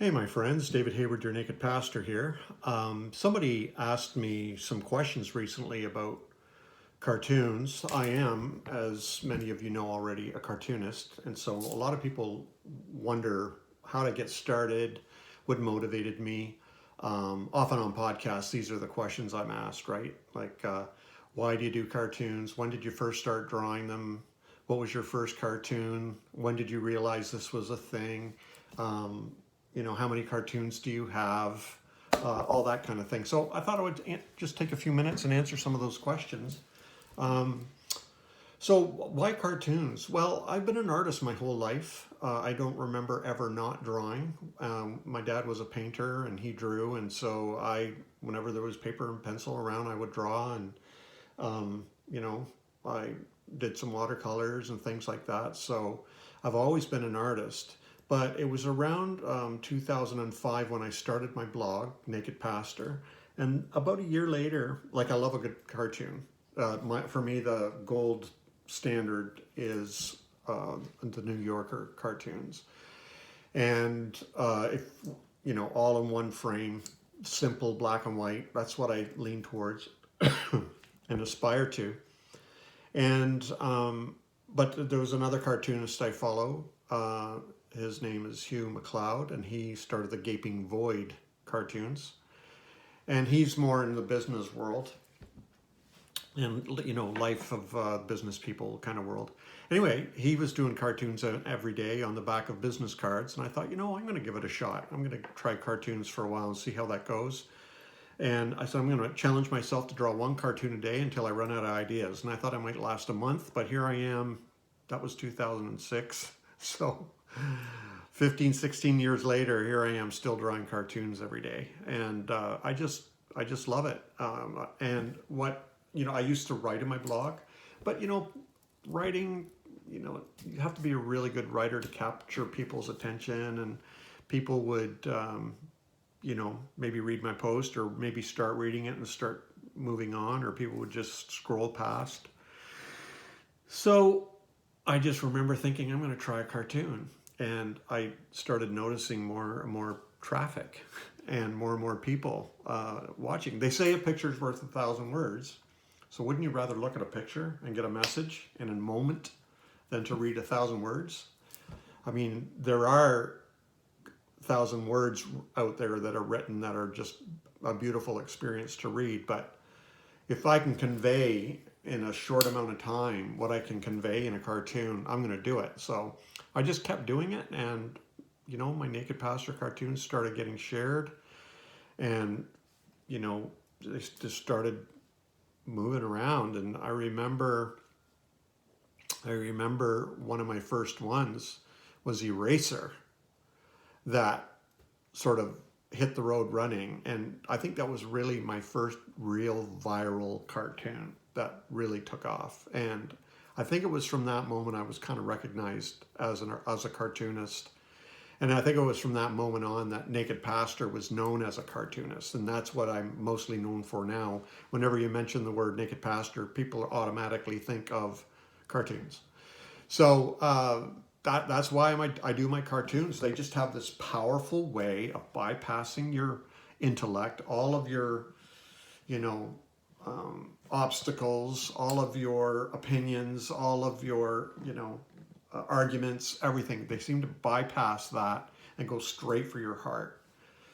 Hey, my friends, David Hayward, your Naked Pastor here. Somebody asked me some questions recently about cartoons. I am, as many of you know already, a cartoonist, and so a lot of people wonder how to get started, what motivated me. Often on podcasts, these are the questions I'm asked, right? Like, why do you do cartoons? When did you first start drawing them? What was your first cartoon? When did you realize this was a thing? Um, how many cartoons do you have? All that kind of thing. So I thought I would just take a few minutes and answer some of those questions. Um, so why cartoons? Well, I've been an artist my whole life. I don't remember ever not drawing. My dad was a painter and he drew, and so whenever there was paper and pencil around, I would draw, and um, you know, I did some watercolors and things like that. So I've always been an artist. But it was around 2005 when I started my blog, Naked Pastor. And about a year later, like, I love a good cartoon. For me, the gold standard is the New Yorker cartoons. And if, all in one frame, simple black and white, that's what I lean towards and aspire to. And but there was another cartoonist I follow. His name is Hugh McLeod, and he started the Gaping Void cartoons. And he's more in the business world and life of business people kind of world. Anyway, he was doing cartoons every day on the back of business cards, and I thought, I'm going to give it a shot. I'm going to try cartoons for a while and see how that goes. And I said, I'm going to challenge myself to draw one cartoon a day until I run out of ideas. And I thought I might last a month, but here I am. That was 2006. So 15, 16 years later, here I am still drawing cartoons every day. And I just love it. And I used to write in my blog, but, writing, you have to be a really good writer to capture people's attention, and people would, maybe read my post or maybe start reading it and start moving on, or people would just scroll past. So I just remember thinking, I'm going to try a cartoon. And I started noticing more and more traffic and more people watching. They say a picture's worth 1,000 words. So wouldn't you rather look at a picture and get a message in a moment than to read 1,000 words? I mean, there are 1,000 words out there that are written that are just a beautiful experience to read. But if I can convey in a short amount of time what I can convey in a cartoon, I'm going to do it. So I just kept doing it, and my Naked Pastor cartoons started getting shared, and they just started moving around. And I remember one of my first ones was Eraser, that sort of hit the road running. And I think that was really my first real viral cartoon that really took off. And I think it was from that moment I was kind of recognized as a cartoonist. And I think it was from that moment on that Naked Pastor was known as a cartoonist. And that's what I'm mostly known for now. Whenever you mention the word Naked Pastor, people automatically think of cartoons. So that's why I do my cartoons. They just have this powerful way of bypassing your intellect, all of your, obstacles, all of your opinions, all of your, arguments, everything. They seem to bypass that and go straight for your heart.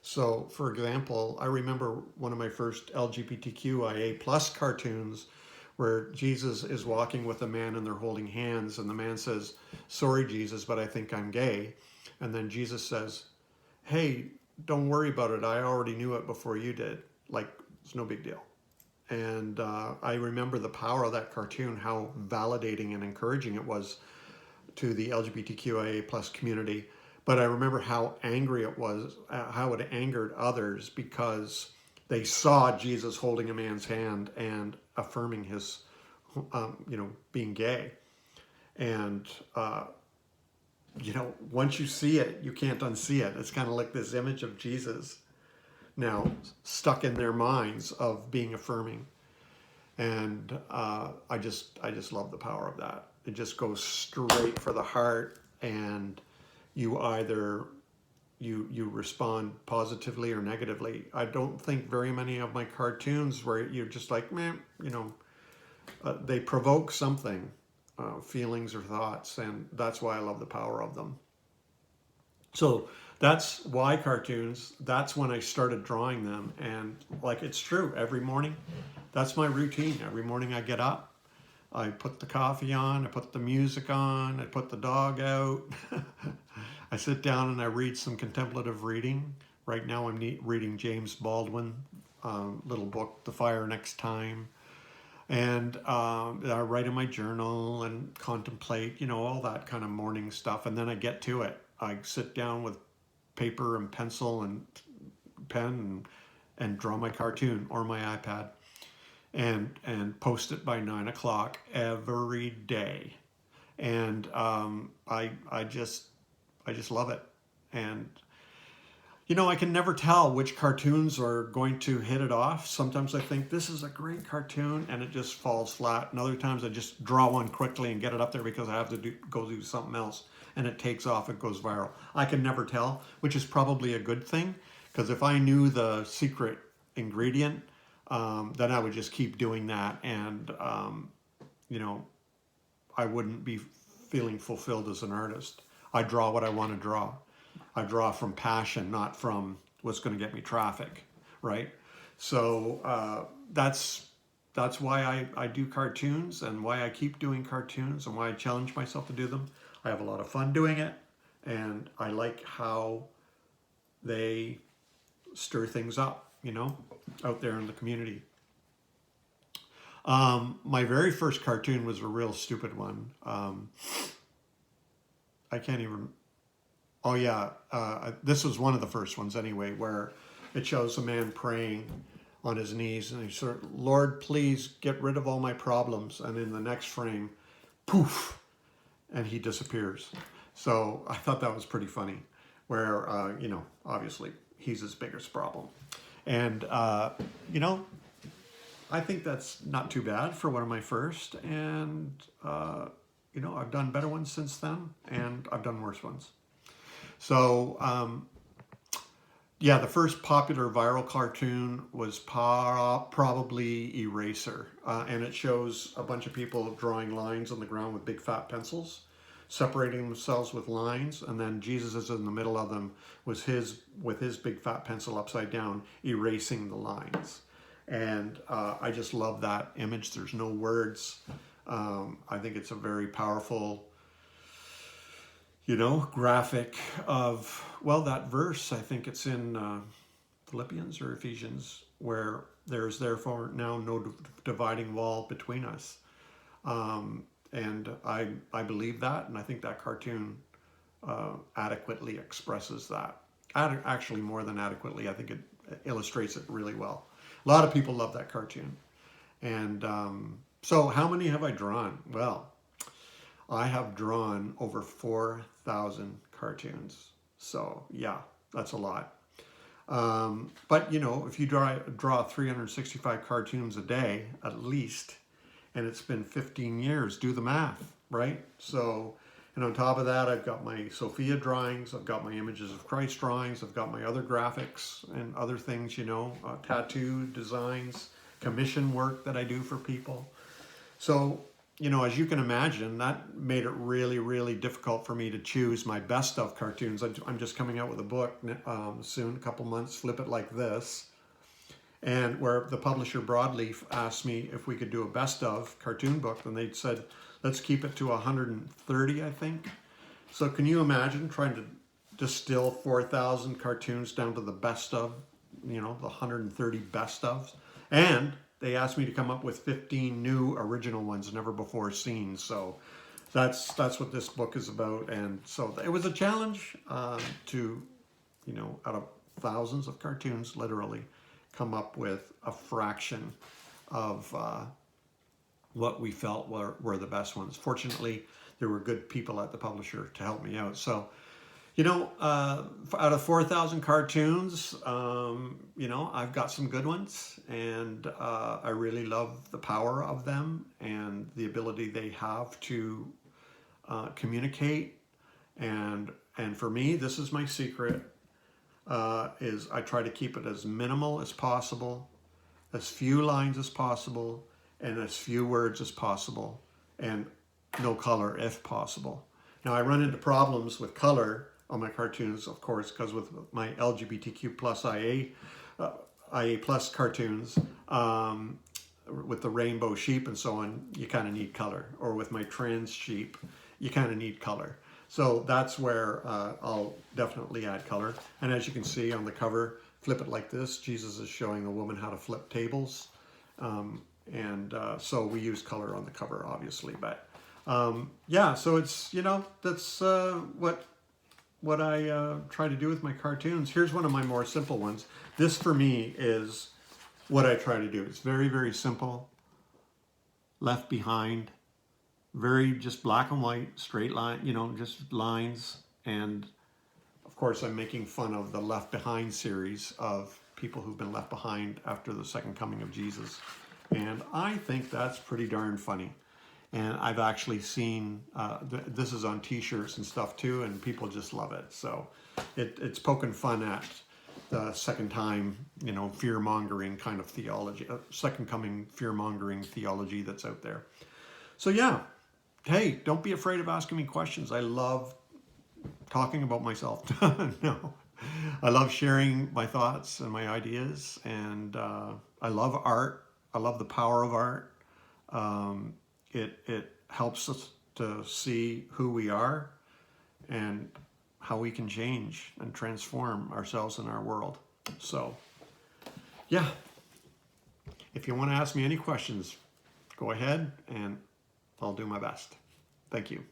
So, for example, I remember one of my first LGBTQIA plus cartoons where Jesus is walking with a man and they're holding hands, and the man says, "Sorry, Jesus, but I think I'm gay." And then Jesus says, "Hey, don't worry about it. I already knew it before you did. Like, it's no big deal." And I remember the power of that cartoon, how validating and encouraging it was to the LGBTQIA plus community. But I remember how angry it was, how it angered others, because they saw Jesus holding a man's hand and affirming his, being gay. And, once you see it, you can't unsee it. It's kind of like this image of Jesus now stuck in their minds of being affirming. And I just love the power of that. It just goes straight for the heart, and you either you respond positively or negatively. I don't think very many of my cartoons where you're just like, man, they provoke something, feelings or thoughts, and that's why I love the power of them. So that's why cartoons, that's when I started drawing them. And like, it's true, every morning, that's my routine. Every morning I get up, I put the coffee on, I put the music on, I put the dog out. I sit down and I read some contemplative reading. Right now I'm reading James Baldwin, little book, The Fire Next Time. And I write in my journal and contemplate, all that kind of morning stuff. And then I get to it. I sit down with paper and pencil and pen and draw my cartoon or my iPad and post it by 9 o'clock every day. And I just love it. And I can never tell which cartoons are going to hit it off. Sometimes I think this is a great cartoon and it just falls flat. And other times I just draw one quickly and get it up there because I have to go do something else. And it takes off, it goes viral. I can never tell, which is probably a good thing. Because if I knew the secret ingredient, then I would just keep doing that. And, I wouldn't be feeling fulfilled as an artist. I draw what I want to draw. I draw from passion, not from what's going to get me traffic, right? So that's why I do cartoons and why I keep doing cartoons and why I challenge myself to do them. I have a lot of fun doing it, and I like how they stir things up, out there in the community. My very first cartoon was a real stupid one. I can't even... Oh yeah, this was one of the first ones anyway, where it shows a man praying on his knees and he said, Lord, please get rid of all my problems. And in the next frame, poof, and he disappears. So I thought that was pretty funny, where, obviously he's his biggest problem. And, I think that's not too bad for one of my first. And, I've done better ones since then, and I've done worse ones. So, the first popular viral cartoon was probably Eraser. And it shows a bunch of people drawing lines on the ground with big fat pencils, separating themselves with lines. And then Jesus is in the middle of them with his big fat pencil upside down, erasing the lines. And I just love that image. There's no words. I think it's a very powerful, graphic of, that verse, I think it's in Philippians or Ephesians, where there is therefore now no dividing wall between us. And I believe that, and I think that cartoon adequately expresses that. Actually, more than adequately, I think it illustrates it really well. A lot of people love that cartoon. And so how many have I drawn? Well, I have drawn over 4,000 cartoons. So yeah, that's a lot. But if you draw 365 cartoons a day, at least, and it's been 15 years, do the math, right? So, and on top of that, I've got my Sophia drawings, I've got my Images of Christ drawings, I've got my other graphics and other things, tattoo designs, commission work that I do for people. So, as you can imagine, that made it really, really difficult for me to choose my best of cartoons. I'm just coming out with a book soon, a couple months, Flip It Like This, and where the publisher Broadleaf asked me if we could do a best of cartoon book, and they said, let's keep it to 130, I think. So can you imagine trying to distill 4,000 cartoons down to the best of, the 130 best ofs? And they asked me to come up with 15 new original ones never before seen. So that's what this book is about. And so it was a challenge to, out of thousands of cartoons, literally, come up with a fraction of what we felt were the best ones. Fortunately, there were good people at the publisher to help me out. So, out of 4,000 cartoons, I've got some good ones, and I really love the power of them and the ability they have to communicate. And for me, this is my secret. is I try to keep it as minimal as possible, as few lines as possible, and as few words as possible, and no color if possible. Now I run into problems with color on my cartoons, of course, because with my LGBTQ plus IA plus cartoons, with the rainbow sheep and so on, you kind of need color. Or with my trans sheep, you kind of need color. So that's where I'll definitely add color. And as you can see on the cover, flip it like this. Jesus is showing a woman how to flip tables. So we use color on the cover, obviously. But yeah, so it's, that's what I try to do with my cartoons. Here's one of my more simple ones. This for me is what I try to do. It's very, very simple. Left behind. Very just black and white, straight line, just lines. And of course, I'm making fun of the Left Behind series of people who've been left behind after the second coming of Jesus. And I think that's pretty darn funny. And I've actually seen, this is on t-shirts and stuff too, and people just love it. So it's poking fun at the second time, fear-mongering kind of theology, second coming fear-mongering theology that's out there. So yeah, hey, don't be afraid of asking me questions. I love talking about myself. No, I love sharing my thoughts and my ideas, and I love art. I love the power of art. It helps us to see who we are and how we can change and transform ourselves and our world. So, yeah, if you want to ask me any questions, go ahead and I'll do my best. Thank you.